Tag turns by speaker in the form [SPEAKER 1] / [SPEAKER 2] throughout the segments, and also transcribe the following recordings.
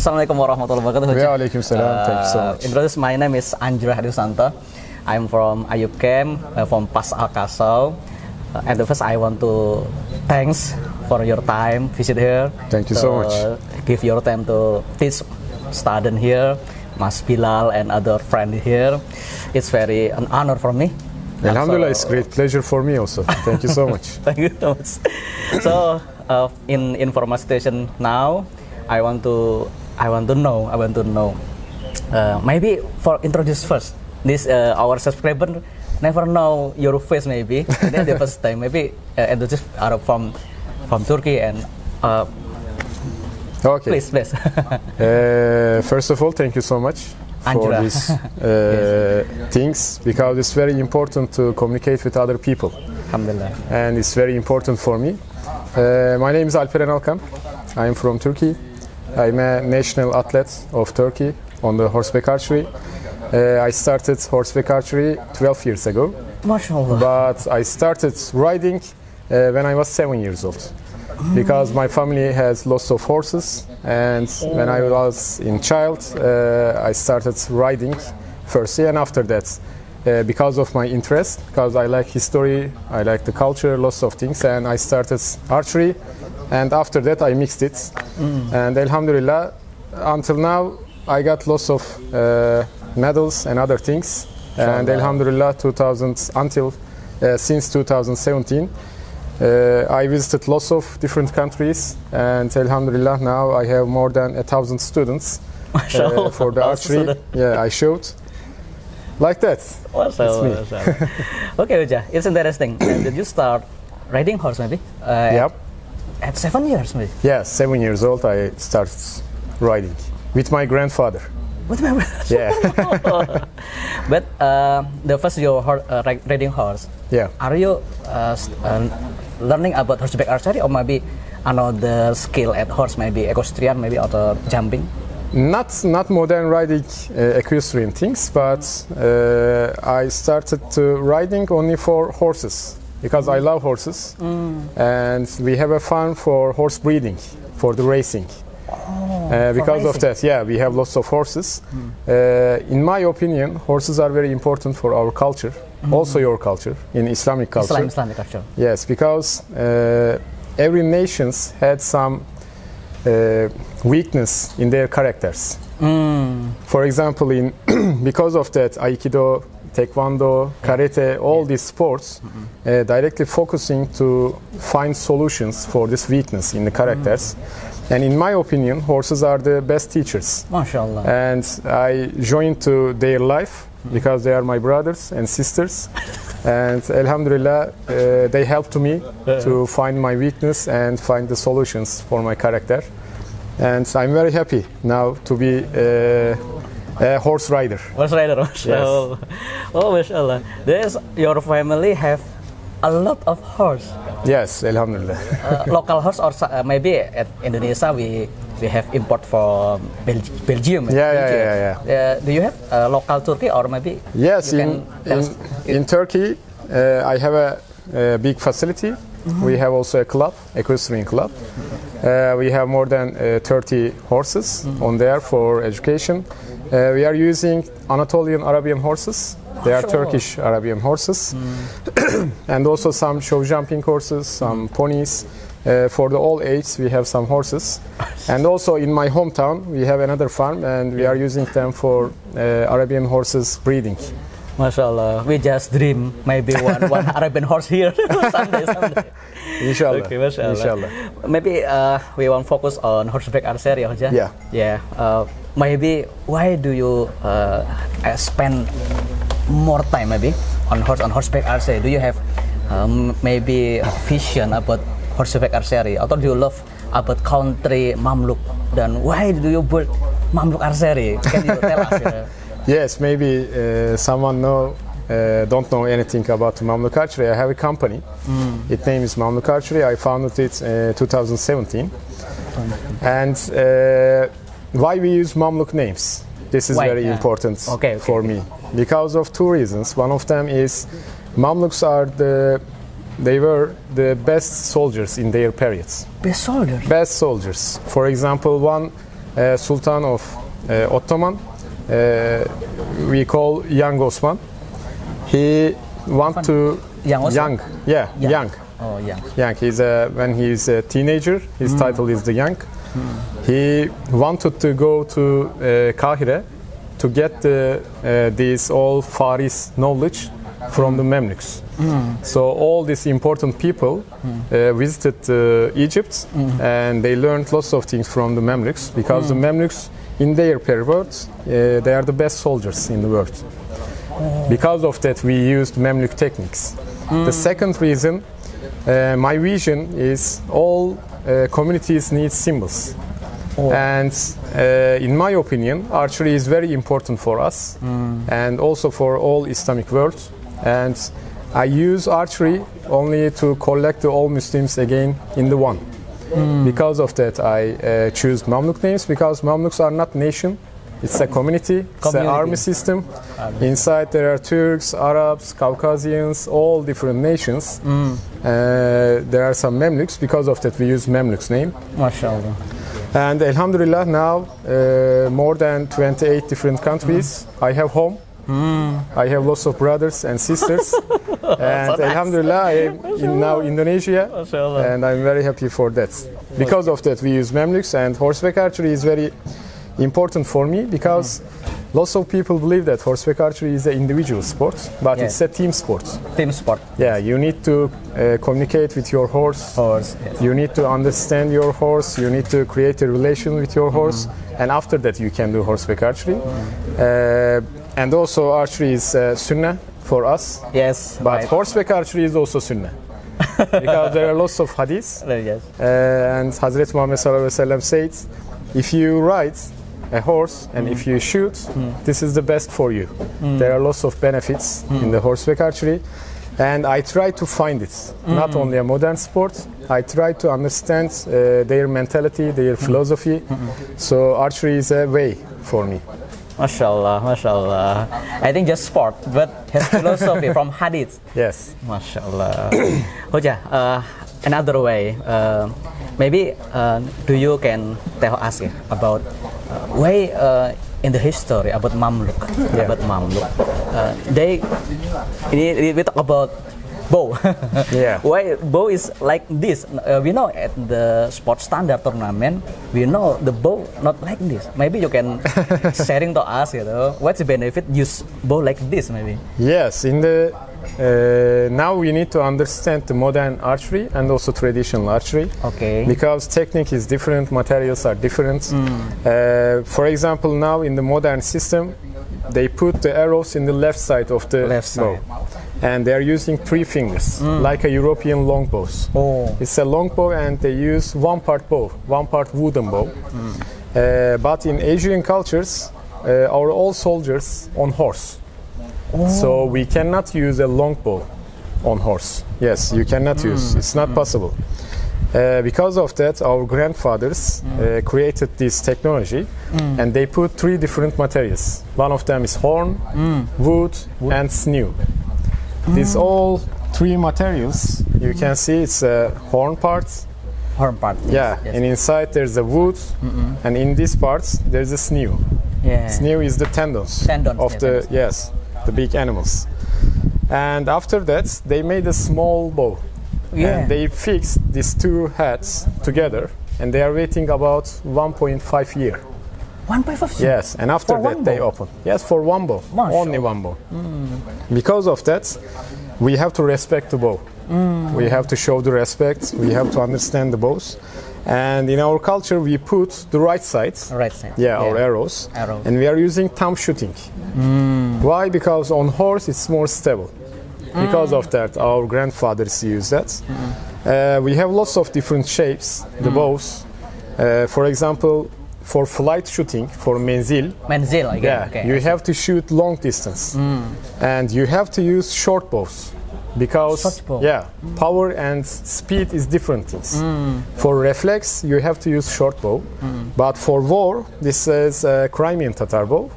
[SPEAKER 1] Assalamualaikum warahmatullahi wabarakatuh.
[SPEAKER 2] Waalaikumsalam. Thank you so much.
[SPEAKER 1] Introduce, my name is Anjra Hadisanta. I'm from Ayub Camp, from Pas Al Kasaw. And the first, I want to thanks for your time visit here.
[SPEAKER 2] Thank you so much.
[SPEAKER 1] Give your time to teach student here, Mas Bilal and other friend here. It's very an honor for me.
[SPEAKER 2] Alhamdulillah, it's great pleasure for me also. Thank you so much.
[SPEAKER 1] Thank you so much. So in information station now, I want to know. Maybe for introduce first. This our subscriber never know your face maybe. Then the first time maybe introduce are from Turkey and.
[SPEAKER 2] Okay.
[SPEAKER 1] Please.
[SPEAKER 2] First of all, thank you so much for
[SPEAKER 1] Anjra.
[SPEAKER 2] these things, because it's very important to communicate with other people.
[SPEAKER 1] Alhamdulillah.
[SPEAKER 2] And it's very important for me. My name is Alperen Alkan. I'm from Turkey. I'm a national athlete of Turkey on the horseback archery. I started horseback archery 12 years ago.
[SPEAKER 1] MashaAllah.
[SPEAKER 2] But I started riding when I was 7 years old. Because my family has lots of horses, and when I was in child, I started riding firstly, and after that, because of my interest, because I like history, I like the culture, lots of things, and I started archery, and after that I mixed it, and Alhamdulillah, until now I got lots of medals and other things, and Alhamdulillah, since 2017. I visited lots of different countries, and Alhamdulillah, now I have more than 1,000 students for the archery. Yeah, I showed like that. That's me.
[SPEAKER 1] Okay, Uja, it's interesting. Did you start riding horse maybe?
[SPEAKER 2] Yep.
[SPEAKER 1] At 7 years maybe?
[SPEAKER 2] Yeah, 7 years old I started riding with my grandfather.
[SPEAKER 1] With my
[SPEAKER 2] Yeah.
[SPEAKER 1] But the first your riding horse.
[SPEAKER 2] Yeah.
[SPEAKER 1] Are you learning about horseback archery or maybe another skill at horse, maybe equestrian, maybe or jumping?
[SPEAKER 2] Not modern riding equestrian things, but I started to riding only for horses because I love horses, and we have a farm for horse breeding for the racing. Because of that, yeah, we have lots of horses. In my opinion, horses are very important for our culture, also your culture, in Islamic culture.
[SPEAKER 1] Islamic culture.
[SPEAKER 2] Yes, because every nations had some weakness in their characters. For example, because of that, Aikido, Taekwondo, Karate, all these sports directly focusing to find solutions for this weakness in the characters. And in my opinion, horses are the best teachers.
[SPEAKER 1] MashaAllah.
[SPEAKER 2] And I joined to their life because they are my brothers and sisters. And Alhamdulillah, they helped me to find my weakness and find the solutions for my character. And I'm very happy now to be a horse rider.
[SPEAKER 1] Horse rider, MashaAllah. Yes. Oh, MashaAllah. Your family have a lot of horse.
[SPEAKER 2] Yes, Alhamdulillah.
[SPEAKER 1] Local horse or maybe at Indonesia we have import from Belgium.
[SPEAKER 2] Yeah.
[SPEAKER 1] Do you have local Turkey or maybe?
[SPEAKER 2] Yes, in Turkey I have a big facility. We have also a club, equestrian club. We have more than 30 horses on there for education. We are using Anatolian Arabian horses. They are Turkish Arabian horses. And also some show jumping horses, some ponies. For the all age, we have some horses. And also in my hometown, we have another farm, and we are using them for Arabian horses breeding.
[SPEAKER 1] MashaAllah, we just dream maybe one Arabian horse here someday.
[SPEAKER 2] Inshallah.
[SPEAKER 1] Okay, MashaAllah.
[SPEAKER 2] Inshallah.
[SPEAKER 1] Maybe we want focus on horseback archery, Hoja.
[SPEAKER 2] Yeah.
[SPEAKER 1] Maybe why do you spend more time maybe on horseback archery? Do you have maybe vision about horseback archery, or do you love about country Mamluk? Then why do you build Mamluk archery? Can you tell us?
[SPEAKER 2] Yes, maybe someone don't know anything about Mamluk Archery. I have a company. Its name is Mamluk Archery. I founded it in 2017. And why we use Mamluk names? This is very important for me. Because of two reasons. One of them is Mamluks they were the best soldiers in their periods.
[SPEAKER 1] Best soldiers?
[SPEAKER 2] Best soldiers. For example, one Sultan of Ottoman. We call young Osman. He want to
[SPEAKER 1] Young.
[SPEAKER 2] young.
[SPEAKER 1] Oh, young.
[SPEAKER 2] Young. When he's a teenager, his title is the young. He wanted to go to Kahire to get this all Faris knowledge from the Mamluks. So all these important people visited Egypt, and they learned lots of things from the Mamluks, because the Mamluks, in their period, they are the best soldiers in the world. Because of that, we used Mamluk techniques. The second reason, my vision is all communities need symbols. And in my opinion, archery is very important for us and also for all Islamic world. And I use archery only to collect all Muslims again in the one. Because of that, I choose Mamluk names, because Mamluks are not nation. It's a community. It's an army system. Inside there are Turks, Arabs, Caucasians, all different nations. There are some Mamluks. Because of that, we use Mamluks name.
[SPEAKER 1] MashaAllah.
[SPEAKER 2] And Alhamdulillah, now more than 28 different countries. I have home. I have lots of brothers and sisters. And Alhamdulillah, I am now Indonesia. And I'm very happy for that. Because of that, we use Mamluks, and horseback archery is very important for me, because lots of people believe that horseback archery is an individual sport, but it's a team sport.
[SPEAKER 1] Team sport.
[SPEAKER 2] Yeah, you need to communicate with your horse.
[SPEAKER 1] Yes.
[SPEAKER 2] You need to understand your horse. You need to create a relation with your horse, and after that you can do horseback archery. And also archery is sunnah for us.
[SPEAKER 1] Yes.
[SPEAKER 2] But horseback archery is also sunnah. Because there are lots of hadiths.
[SPEAKER 1] Yes.
[SPEAKER 2] And Hazret Muhammad sallallahu alaihi wasallam said, if you ride a horse and if you shoot, this is the best for you. There are lots of benefits in the horseback archery, and I try to find it. Not only a modern sport, I try to understand their mentality, their philosophy. So archery is a way for me.
[SPEAKER 1] MashaAllah, MashaAllah. I think just sport, but has philosophy from hadith.
[SPEAKER 2] Yes.
[SPEAKER 1] MashaAllah. Hoja, another way, maybe do you can tell us about way in the history about Mamluk, about Mamluk. We talk about bow. Why bow is like this? We know at the sports standard tournament, we know the bow not like this. Maybe you can sharing to us, what's the benefit use bow like this, maybe? Yes,
[SPEAKER 2] in the now we need to understand the modern archery and also traditional archery.
[SPEAKER 1] Okay.
[SPEAKER 2] Because technique is different, materials are different. For example, now in the modern system, they put the arrows in the left side of the bow. And they are using 3 fingers, like a European longbows. It's a longbow, and they use one part bow, one part wooden bow. But in Asian cultures, our all soldiers on horse. So we cannot use a longbow on horse. Yes, you cannot use. It's not possible. Because of that, our grandfathers created this technology, and they put 3 different materials. One of them is horn, wood, and sinew. These all 3 materials, you can see it's a horn part.
[SPEAKER 1] Horn part.
[SPEAKER 2] Yes, yes. And inside there's a wood, and in these parts there's a sinew. Sinew is the tendons of the big animals. And after that, they made a small bow. And they fixed these 2 heads together, and they are waiting about 1.5 years.
[SPEAKER 1] 1.5 years?
[SPEAKER 2] Yes, and after that they open. Yes, for one bow, only one bow. Because of that, we have to respect the bow. We have to show the respect. We have to understand the bows. And in our culture, we put the right side. Our arrows. And we are using thumb shooting. Why? Because on horse it's more stable. Because of that, our grandfathers used that. We have lots of different shapes, the bows. For example, for flight shooting, for menzil, you have to shoot long distance. And you have to use short bows. Because power and speed is different things. For reflex, you have to use short bow. But for war, this is a Crimean Tatar bow.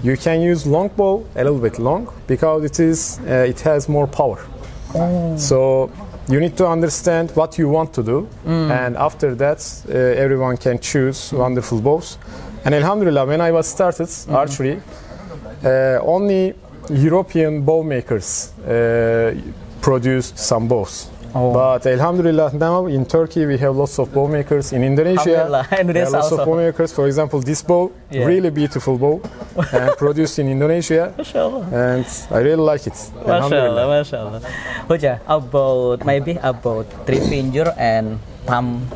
[SPEAKER 2] You can use long bow, a little bit long, because it has more power. So you need to understand what you want to do, and after that, everyone can choose wonderful bows. And Alhamdulillah, when I was started archery, only European bow makers produced some bows.
[SPEAKER 1] Oh.
[SPEAKER 2] But Alhamdulillah, now in Turkey we have lots of bow makers. In Indonesia, there are lots of bow makers. For example, this bow, really beautiful bow, and produced in Indonesia, and I really like it.
[SPEAKER 1] Mashallah. Hoja, about three finger and thumb,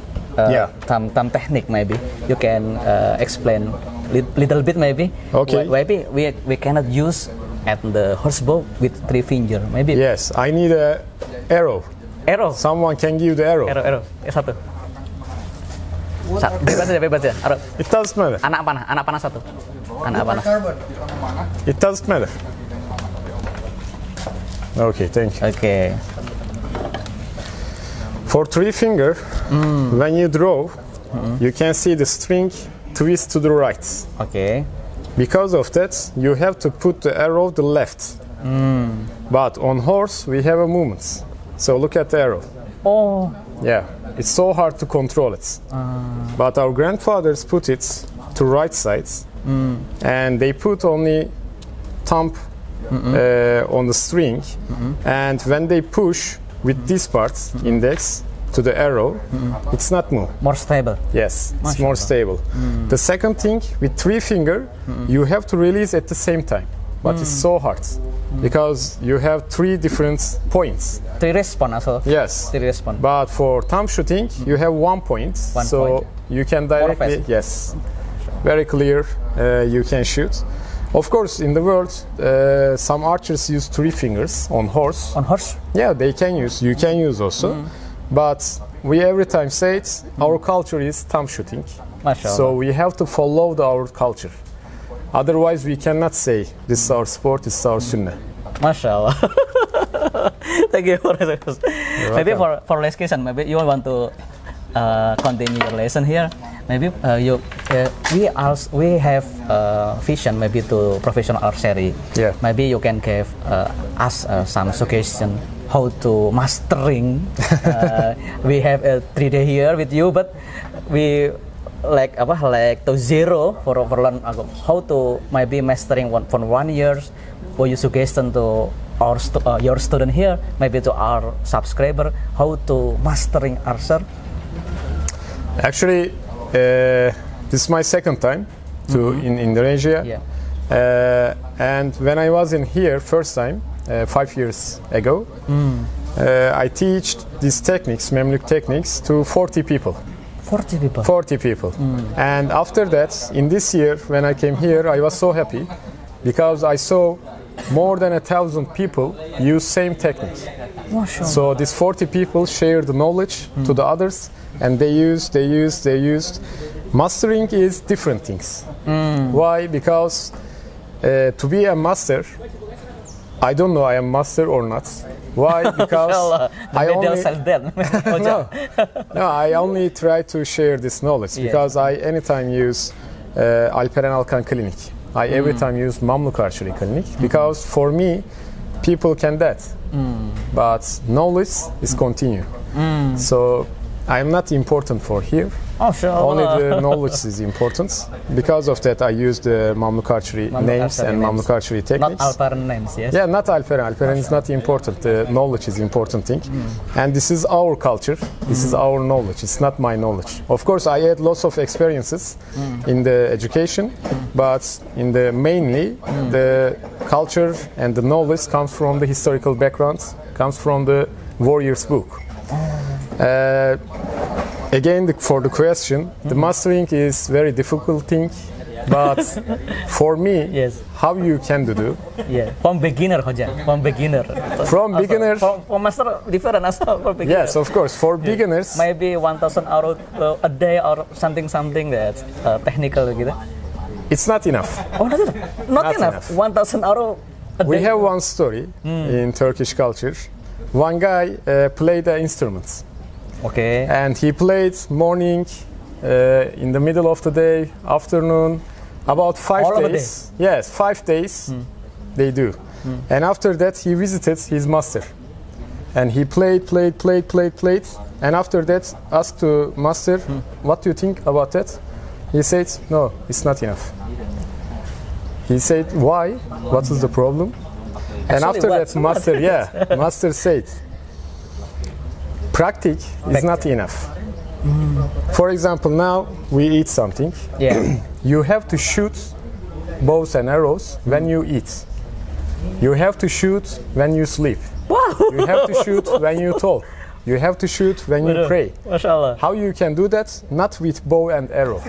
[SPEAKER 1] thumb technique. Maybe you can explain little bit. Maybe.
[SPEAKER 2] Okay.
[SPEAKER 1] Maybe we cannot use at the horse bow with three finger. Maybe.
[SPEAKER 2] Yes, I need a arrow.
[SPEAKER 1] Arrow.
[SPEAKER 2] Someone can give the arrow.
[SPEAKER 1] Arrow. Satu. Bebas ya. Arrow.
[SPEAKER 2] It doesn't matter.
[SPEAKER 1] Anak panah satu. Anak panah.
[SPEAKER 2] It doesn't matter. Okay, thank you.
[SPEAKER 1] Okay.
[SPEAKER 2] For three finger, when you draw, you can see the string twist to the right.
[SPEAKER 1] Okay.
[SPEAKER 2] Because of that, you have to put the arrow the left. But on horse, we have a movement. So look at the arrow.
[SPEAKER 1] Oh.
[SPEAKER 2] Yeah, it's so hard to control it. But our grandfathers put it to right sides, and they put only thumb on the string, and when they push with this part, index, to the arrow, it's not move.
[SPEAKER 1] More stable.
[SPEAKER 2] Yes, it's more stable. The second thing, with three finger, you have to release at the same time, but it's so hard. Because you have three different points.
[SPEAKER 1] Three response also.
[SPEAKER 2] Yes.
[SPEAKER 1] Three response.
[SPEAKER 2] But for thumb shooting, you have 1 point. So you can directly, yes, very clear, you can shoot. Of course, in the world, some archers use three fingers on horse.
[SPEAKER 1] On horse?
[SPEAKER 2] Yeah, they can use. You can use also. But we every time say it, our culture is thumb shooting.
[SPEAKER 1] Mashallah.
[SPEAKER 2] So we have to follow our culture. Otherwise, we cannot say this is our sport, this is our sunnah.
[SPEAKER 1] Mashallah. Thank you for this. Maybe for last question, maybe you want to continue your lesson here. Maybe we have vision maybe to professional archery.
[SPEAKER 2] Yeah.
[SPEAKER 1] Maybe you can give us some suggestion how to mastering. We have a 3 day here with you, but we like to zero for learn how to maybe mastering for 1 year. Or you suggestion to our your student here, maybe to our subscriber, how to mastering archer?
[SPEAKER 2] Actually, this is my second time in Indonesia.
[SPEAKER 1] Yeah.
[SPEAKER 2] And when I was in here first time, 5 years ago, I teach these techniques, Mamluk techniques, to 40 people.
[SPEAKER 1] 40 people?
[SPEAKER 2] 40 people. And after that, in this year, when I came here, I was so happy because I saw more than 1,000 people use same technique. So these 40 people share the knowledge to the others, and they used. Mastering is different things. Why? Because to be a master, I don't know I am master or not. Why? Because I only try to share this knowledge because I anytime use Alperen Alkan clinic. I every time use Mamluk Archery clinic because for me, people can that, but knowledge is continue. So I am not important for here. Only the knowledge is important. Because of that, I use the Mamluk Archery names and Mamluk Archery techniques.
[SPEAKER 1] Not Alperen names, yes?
[SPEAKER 2] Yeah, not Alperen. Alperen is not important. The knowledge is important thing. And this is our culture. This is our knowledge. It's not my knowledge. Of course, I had lots of experiences in the education, but in the mainly, the culture and the knowledge comes from the historical background, comes from the Warriors book. Again, for the question, the mastering is very difficult thing, but for me, how you can do?
[SPEAKER 1] Yeah, from beginner, from beginner.
[SPEAKER 2] From beginner.
[SPEAKER 1] From master different as for beginner.
[SPEAKER 2] Yes, of course. For beginners,
[SPEAKER 1] maybe 1,000 hours a day or something that's technical, gitu.
[SPEAKER 2] It's not enough.
[SPEAKER 1] Oh, not enough. 1,000 hours a day.
[SPEAKER 2] We have one story in Turkish culture. One guy played the instruments.
[SPEAKER 1] Okay.
[SPEAKER 2] And he played morning, in the middle of the day, afternoon, about 5 days. Yes, 5 days they do. And after that he visited his master. And he played, and after that asked to master, what do you think about that? He said, no, it's not enough. He said, why? What is the problem? And after that, master said, practice is not enough. For example, now we eat something.
[SPEAKER 1] Yeah.
[SPEAKER 2] You have to shoot bows and arrows when you eat. You have to shoot when you sleep.
[SPEAKER 1] Wow.
[SPEAKER 2] You have to shoot when you talk. You have to shoot when you pray.
[SPEAKER 1] Mashallah.
[SPEAKER 2] How you can do that? Not with bow and arrow.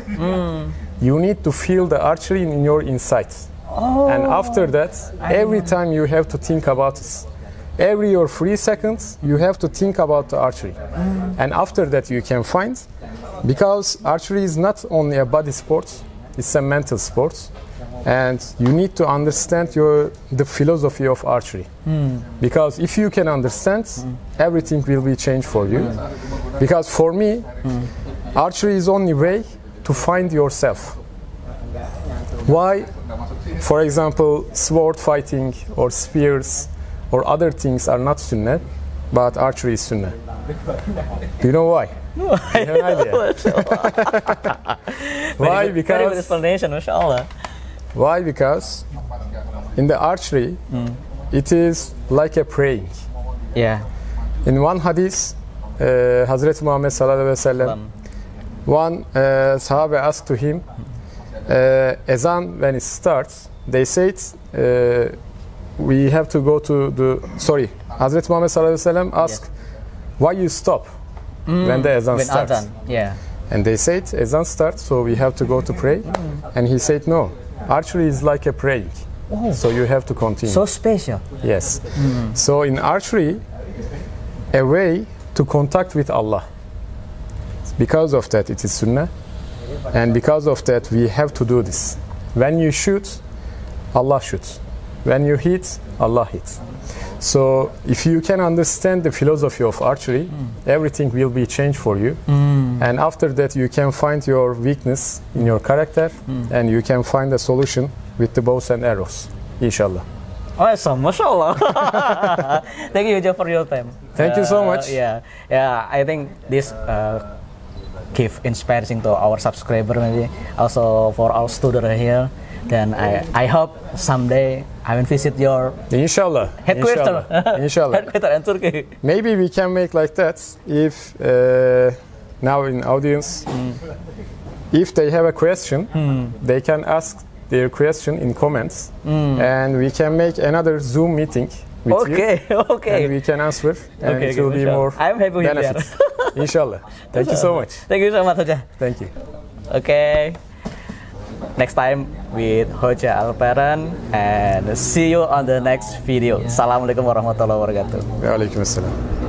[SPEAKER 2] You need to feel the archery in your insides.
[SPEAKER 1] Oh.
[SPEAKER 2] And after that, every time you have to think about it. Every or 3 seconds, you have to think about the archery. And after that, you can find, because archery is not only a body sport, it's a mental sport. And you need to understand the philosophy of archery. Because if you can understand, everything will be changed for you. Because for me, archery is only way to find yourself. Why? For example, sword fighting or spears or other things are not sunnah, but archery is sunnah. Do you know why?
[SPEAKER 1] No, I
[SPEAKER 2] have an idea. Why?
[SPEAKER 1] Very good explanation, mashallah.
[SPEAKER 2] Why? Because in the archery, it is like a praying.
[SPEAKER 1] Yeah.
[SPEAKER 2] In one hadith, Hazreti Muhammad sallallahu alaihi wasallam, one Sahabe asked to him, Ezan when it starts, they said, we have to go to the. Sorry, Hazreti Muhammad sallallahu alaihi wasallam asked, why you stop when the Ezan starts?
[SPEAKER 1] Azan. Yeah.
[SPEAKER 2] And they said, Ezan starts, so we have to go to pray. And he said, no. Archery is like a praying, so you have to continue.
[SPEAKER 1] So special.
[SPEAKER 2] Yes. So in archery, a way to contact with Allah. Because of that, it is sunnah, and because of that, we have to do this. When you shoot, Allah shoots. When you hit, Allah hits. So if you can understand the philosophy of archery, everything will be changed for you. And after that, you can find your weakness in your character, and you can find a solution with the bows and arrows, inshallah.
[SPEAKER 1] Awesome, mashallah. Thank you, Joe, for your time.
[SPEAKER 2] Thank you so much.
[SPEAKER 1] Yeah, I think this give inspiration to our subscriber, maybe also for our student here. Then I hope someday I will visit your
[SPEAKER 2] inshallah
[SPEAKER 1] headquarters.
[SPEAKER 2] Inshallah.
[SPEAKER 1] Headquarters in Turkey.
[SPEAKER 2] Maybe we can make like that if now in audience, if they have a question, they can ask their question in comments, and we can make another Zoom meeting with you.
[SPEAKER 1] Okay.
[SPEAKER 2] And we can answer, and it will be more
[SPEAKER 1] I'm happy
[SPEAKER 2] benefits. Inshallah. Thank you so much.
[SPEAKER 1] Thank you so much, Hoja.
[SPEAKER 2] Thank you.
[SPEAKER 1] Okay. Next time with Hoja Alperen, and see you on the next video. Assalamualaikum warahmatullahi wabarakatuh.
[SPEAKER 2] Waalaikumsalam.